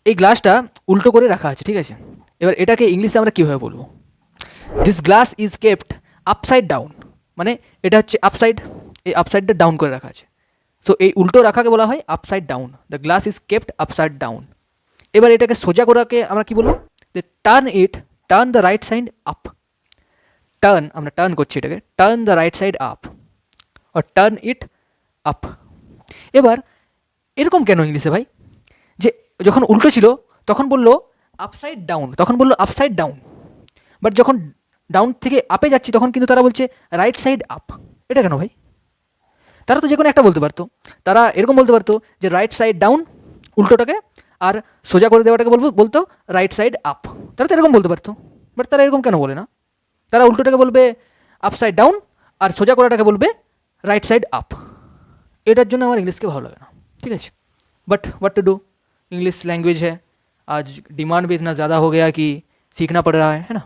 এই গ্লাসটা উল্টো করে রাখা আছে, ঠিক আছে? এবার এটাকে ইংলিশে আমরা কীভাবে বলবো? This glass is kept upside down, মানে এটা হচ্ছে আপসাইড, এই আপসাইডটা ডাউন করে রাখা আছে। সো এই উল্টো রাখাকে বলা হয় upside down. The glass is kept upside down. এবার এটাকে সোজা করাকে আমরা কি বলবো? যে turn the right side up. আমরা টার্ন করছি এটাকে, turn the right side up আর টার্ন ইট আপ। এবার এরকম কেন ইংলিশে ভাই? যে যখন উল্টো ছিল তখন বললো আপসাইড ডাউন, বাট যখন ডাউন থেকে আপে যাচ্ছি তখন কিন্তু তারা বলছে রাইট সাইড আপ। এটা কেন ভাই? তারা তো যে কোনো একটা বলতে পারতো। তারা এরকম বলতে পারতো যে রাইট সাইড ডাউন উল্টোটাকে, আর সোজা করে দেওয়াটাকে বলতো রাইট সাইড আপ। তারা তো এরকম বলতে পারতো, বাট তারা এরকম কেন বলে না? তারা উল্টোটাকে বলবে আপসাইড ডাউন আর সোজা করাটাকে বলবে রাইট সাইড আপ। এটার জন্য আমার इंग्लिश के ভালো লাগে না, ठीक है। But what to do, English language है, आज डिमांड भी इतना ज़्यादा हो गया कि सीखना पड़ रहा है ना।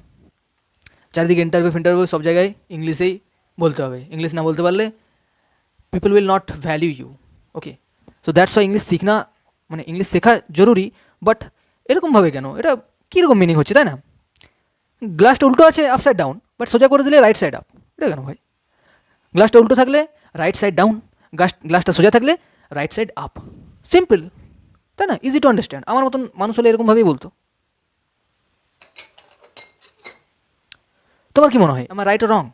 চারিদিকে ইন্টারভিউ সব জায়গায় ইংলিশেই বলতে হবে। ইংলিশ না বলতে পারলে people will not value you. Okay, so that's why English শিখনা, মানে ইংলিশ শেখা জরুরি। বাট এরকমভাবে কেন? এটা কীরকম মিনিং হচ্ছে, তাই না? গ্লাসটা উল্টো আছে আপসাইড ডাউন, বাট সোজা করে দিলে রাইট সাইড আপ। এটা কেন ভাই? গ্লাসটা উল্টো থাকলে রাইট সাইড ডাউন, গ্লাসটা সোজা থাকলে রাইট সাইড আপ। সিম্পল, তাই না? Easy to understand. আমার মতন মানুষ হলে এরকমভাবেই বলতো। তোমার কি মনে হয়, আমার রাইট ও রং?